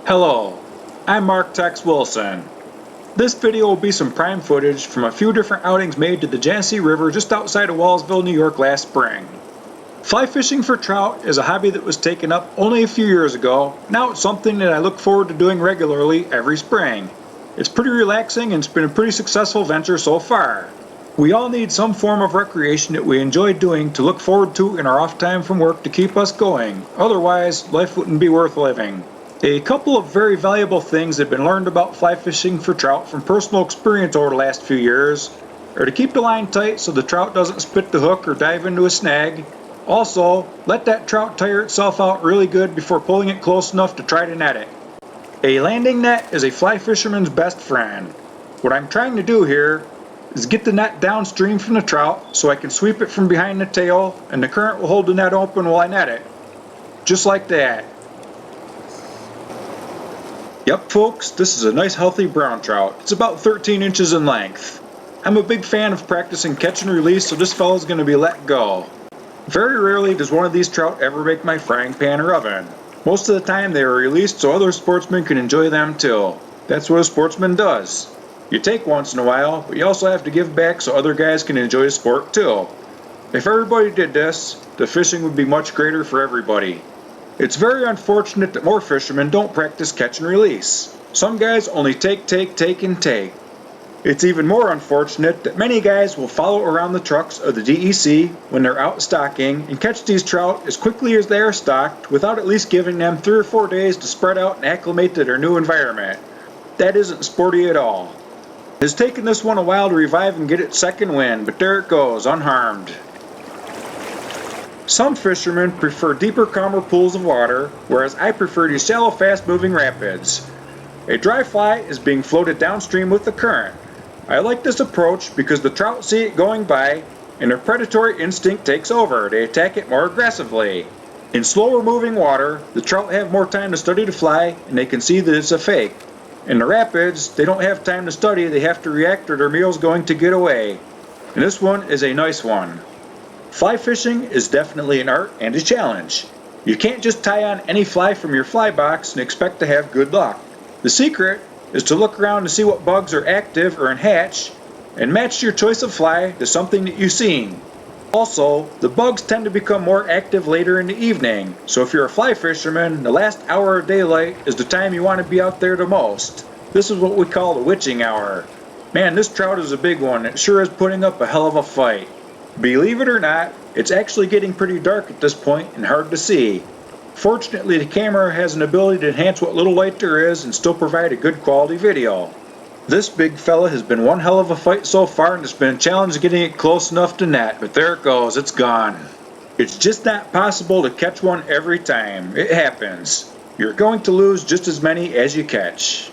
Hello, I'm Marc Tex Wilson. This video will be some prime footage from a few different outings made to the Genesee River just outside of Wallsville, New York last spring. Fly fishing for trout is a hobby that was taken up only a few years ago. Now it's something that I look forward to doing regularly every spring. It's pretty relaxing and it's been a pretty successful venture so far. We all need some form of recreation that we enjoy doing to look forward to in our off time from work to keep us going. Otherwise, life wouldn't be worth living. A couple of very valuable things that have been learned about fly fishing for trout from personal experience over the last few years are to keep the line tight so the trout doesn't spit the hook or dive into a snag. Also, let that trout tire itself out really good before pulling it close enough to try to net it. A landing net is a fly fisherman's best friend. What I'm trying to do here is get the net downstream from the trout so I can sweep it from behind the tail and the current will hold the net open while I net it. Just like that. Yep folks, this is a nice healthy brown trout. It's about 13 inches in length. I'm a big fan of practicing catch and release, so this fella's going to be let go. Very rarely does one of these trout ever make my frying pan or oven. Most of the time they are released so other sportsmen can enjoy them too. That's what a sportsman does. You take once in a while, but you also have to give back so other guys can enjoy the sport too. If everybody did this, the fishing would be much greater for everybody. It's very unfortunate that more fishermen don't practice catch and release. Some guys only take. It's even more unfortunate that many guys will follow around the trucks of the DEC when they're out stocking and catch these trout as quickly as they are stocked without at least giving them 3 or 4 days to spread out and acclimate to their new environment. That isn't sporty at all. It's taken this one a while to revive and get its second wind, but there it goes, unharmed. Some fishermen prefer deeper, calmer pools of water, whereas I prefer these shallow, fast-moving rapids. A dry fly is being floated downstream with the current. I like this approach because the trout see it going by, and their predatory instinct takes over. They attack it more aggressively. In slower moving water, the trout have more time to study the fly, and they can see that it's a fake. In the rapids, they don't have time to study, they have to react or their meal's going to get away. And this one is a nice one. Fly fishing is definitely an art and a challenge. You can't just tie on any fly from your fly box and expect to have good luck. The secret is to look around to see what bugs are active or in hatch and match your choice of fly to something that you've seen. Also, the bugs tend to become more active later in the evening, so if you're a fly fisherman, the last hour of daylight is the time you want to be out there the most. This is what we call the witching hour. Man, this trout is a big one. It sure is putting up a hell of a fight. Believe it or not, it's actually getting pretty dark at this point and hard to see. Fortunately, the camera has an ability to enhance what little light there is and still provide a good quality video. This big fella has been one hell of a fight so far, and it's been a challenge getting it close enough to net, but there it goes, it's gone. It's just not possible to catch one every time. It happens. You're going to lose just as many as you catch.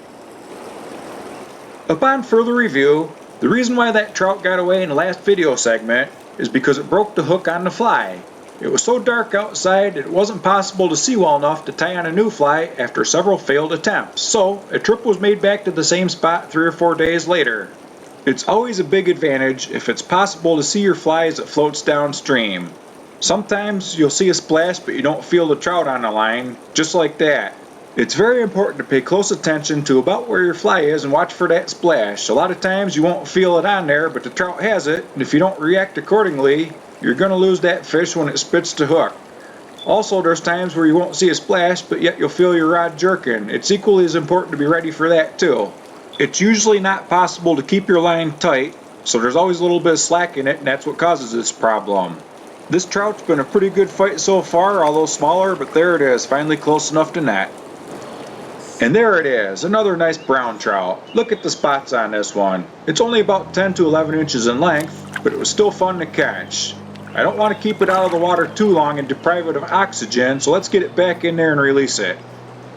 Upon further review, the reason why that trout got away in the last video segment is because it broke the hook on the fly. It was so dark outside that it wasn't possible to see well enough to tie on a new fly after several failed attempts, so a trip was made back to the same spot 3 or 4 days later. It's always a big advantage if it's possible to see your fly as it floats downstream. Sometimes you'll see a splash but you don't feel the trout on the line, just like that. It's very important to pay close attention to about where your fly is and watch for that splash. A lot of times you won't feel it on there, but the trout has it, and if you don't react accordingly, you're going to lose that fish when it spits the hook. Also, there's times where you won't see a splash, but yet you'll feel your rod jerking. It's equally as important to be ready for that too. It's usually not possible to keep your line tight, so there's always a little bit of slack in it, and that's what causes this problem. This trout's been a pretty good fight so far, although smaller, but there it is, finally close enough to net. And there it is, another nice brown trout. Look at the spots on this one. It's only about 10 to 11 inches in length, but it was still fun to catch. I don't want to keep it out of the water too long and deprive it of oxygen, so let's get it back in there and release it.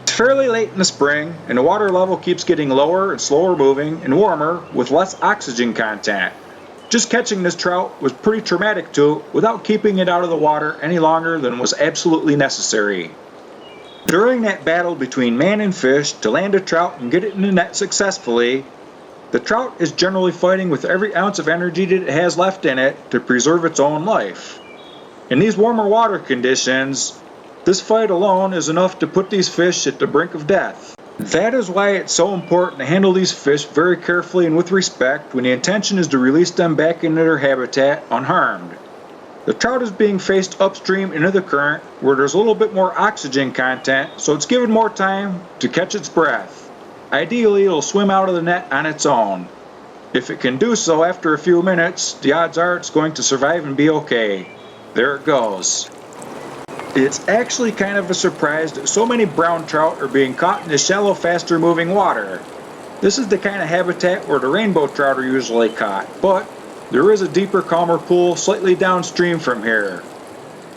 It's fairly late in the spring, and the water level keeps getting lower and slower moving and warmer with less oxygen content. Just catching this trout was pretty traumatic to it without keeping it out of the water any longer than was absolutely necessary. During that battle between man and fish to land a trout and get it in the net successfully, the trout is generally fighting with every ounce of energy that it has left in it to preserve its own life. In these warmer water conditions, this fight alone is enough to put these fish at the brink of death. That is why it's so important to handle these fish very carefully and with respect when the intention is to release them back into their habitat unharmed. The trout is being faced upstream into the current where there's a little bit more oxygen content, so it's given more time to catch its breath. Ideally, it'll swim out of the net on its own. If it can do so after a few minutes, the odds are it's going to survive and be okay. There it goes. It's actually kind of a surprise that so many brown trout are being caught in the shallow, faster moving water. This is the kind of habitat where the rainbow trout are usually caught, but there is a deeper, calmer pool slightly downstream from here.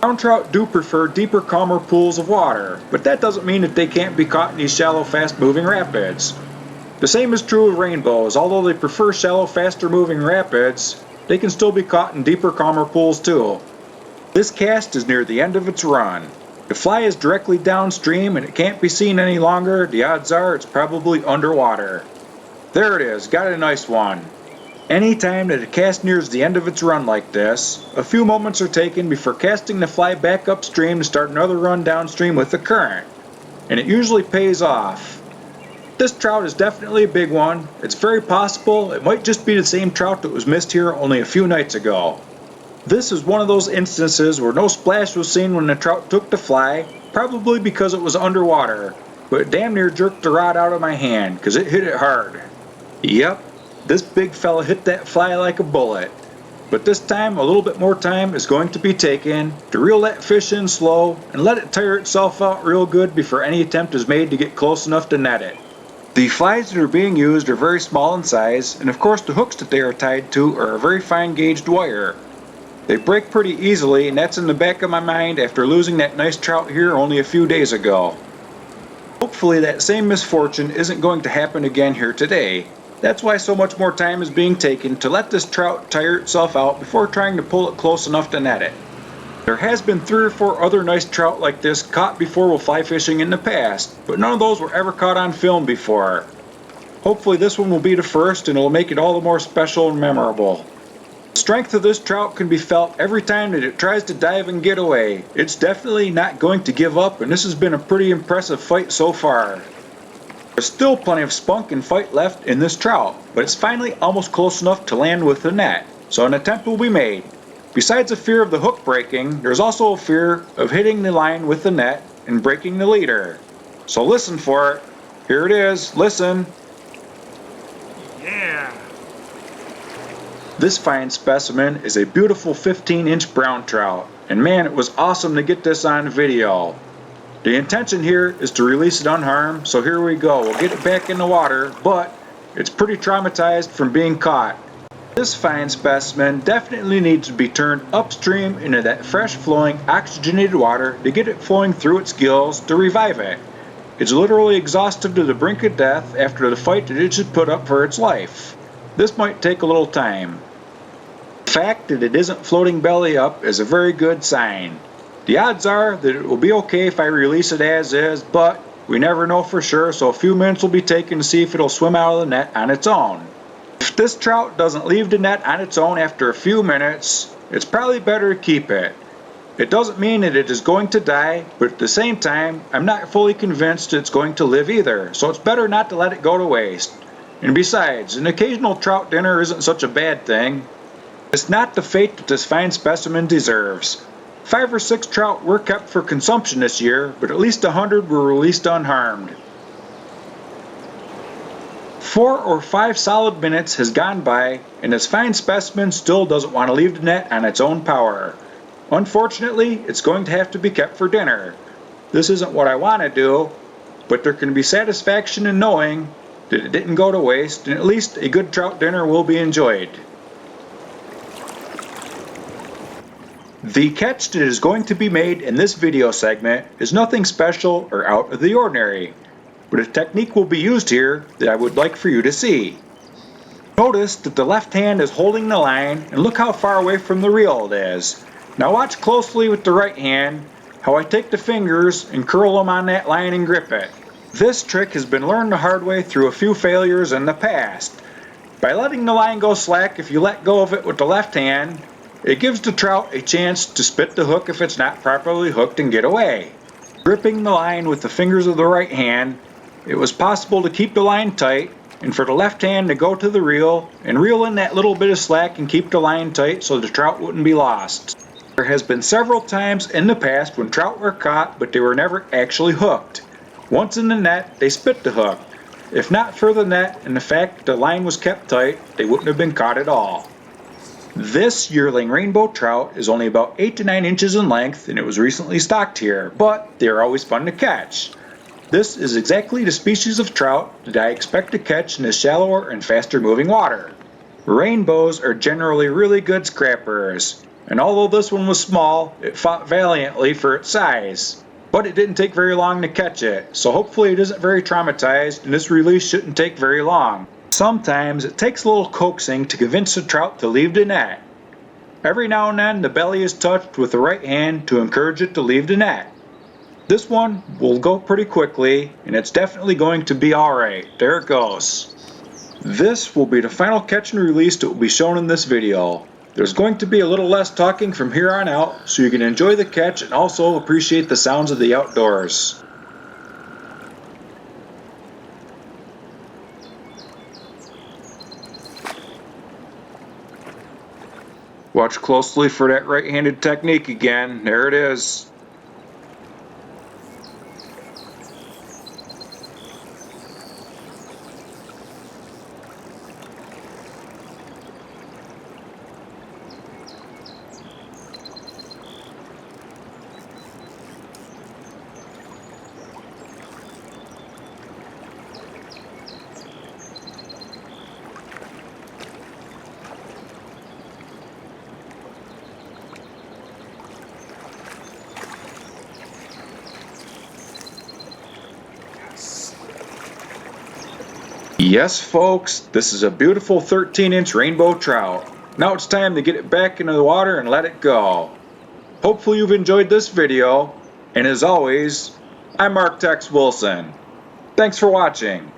Brown trout do prefer deeper, calmer pools of water, but that doesn't mean that they can't be caught in these shallow, fast-moving rapids. The same is true of rainbows. Although they prefer shallow, faster-moving rapids, they can still be caught in deeper, calmer pools too. This cast is near the end of its run. The fly is directly downstream and it can't be seen any longer. The odds are it's probably underwater. There it is, got a nice one. Anytime that a cast nears the end of its run like this, a few moments are taken before casting the fly back upstream to start another run downstream with the current. And it usually pays off. This trout is definitely a big one. It's very possible it might just be the same trout that was missed here only a few nights ago. This is one of those instances where no splash was seen when the trout took the fly, probably because it was underwater, but it damn near jerked the rod out of my hand because it hit it hard. Yep. This big fella hit that fly like a bullet. But this time a little bit more time is going to be taken to reel that fish in slow and let it tire itself out real good before any attempt is made to get close enough to net it. The flies that are being used are very small in size, and of course the hooks that they are tied to are a very fine gauged wire. They break pretty easily, and that's in the back of my mind after losing that nice trout here only a few days ago. Hopefully that same misfortune isn't going to happen again here today. That's why so much more time is being taken to let this trout tire itself out before trying to pull it close enough to net it. There has been 3 or 4 other nice trout like this caught before with fly fishing in the past, but none of those were ever caught on film before. Hopefully this one will be the first and it will make it all the more special and memorable. The strength of this trout can be felt every time that it tries to dive and get away. It's definitely not going to give up, and this has been a pretty impressive fight so far. There's still plenty of spunk and fight left in this trout, but it's finally almost close enough to land with the net, so an attempt will be made. Besides a fear of the hook breaking, there's also a fear of hitting the line with the net and breaking the leader. So listen for it. Here it is. Listen. Yeah. This fine specimen is a beautiful 15-inch brown trout, and man, it was awesome to get this on video. The intention here is to release it unharmed, so here we go. We'll get it back in the water, but it's pretty traumatized from being caught. This fine specimen definitely needs to be turned upstream into that fresh flowing oxygenated water to get it flowing through its gills to revive it. It's literally exhausted to the brink of death after the fight that it should put up for its life. This might take a little time. The fact that it isn't floating belly up is a very good sign. The odds are that it will be okay if I release it as is, but we never know for sure, so a few minutes will be taken to see if it'll swim out of the net on its own. If this trout doesn't leave the net on its own after a few minutes, it's probably better to keep it. It doesn't mean that it is going to die, but at the same time, I'm not fully convinced it's going to live either, so it's better not to let it go to waste. And besides, an occasional trout dinner isn't such a bad thing. It's not the fate that this fine specimen deserves. 5 or 6 trout were kept for consumption this year, but at least 100 were released unharmed. 4 or 5 solid minutes has gone by, and this fine specimen still doesn't want to leave the net on its own power. Unfortunately, it's going to have to be kept for dinner. This isn't what I want to do, but there can be satisfaction in knowing that it didn't go to waste, and at least a good trout dinner will be enjoyed. The catch that is going to be made in this video segment is nothing special or out of the ordinary, but a technique will be used here that I would like for you to see. Notice that the left hand is holding the line, and look how far away from the reel it is. Now watch closely with the right hand how I take the fingers and curl them on that line and grip it. This trick has been learned the hard way through a few failures in the past. By letting the line go slack if you let go of it with the left hand, it gives the trout a chance to spit the hook if it's not properly hooked and get away. Gripping the line with the fingers of the right hand it was possible to keep the line tight and for the left hand to go to the reel and reel in that little bit of slack and keep the line tight so the trout wouldn't be lost. There has been several times in the past when trout were caught, but they were never actually hooked. Once in the net, they spit the hook. If not for the net and the fact that the line was kept tight, they wouldn't have been caught at all. This yearling rainbow trout is only about 8 to 9 inches in length and it was recently stocked here, but they are always fun to catch. This is exactly the species of trout that I expect to catch in the shallower and faster moving water. Rainbows are generally really good scrappers, and although this one was small, it fought valiantly for its size. But it didn't take very long to catch it, so hopefully it isn't very traumatized and this release shouldn't take very long. Sometimes it takes a little coaxing to convince the trout to leave the net. Every now and then the belly is touched with the right hand to encourage it to leave the net. This one will go pretty quickly and it's definitely going to be alright. There it goes. This will be the final catch and release that will be shown in this video. There's going to be a little less talking from here on out so you can enjoy the catch and also appreciate the sounds of the outdoors. Watch closely for that right-handed technique again. There it is. Yes, folks, this is a beautiful 13-inch rainbow trout. Now it's time to get it back into the water and let it go. Hopefully you've enjoyed this video, and as always, I'm Marc Tex Wilson. Thanks for watching.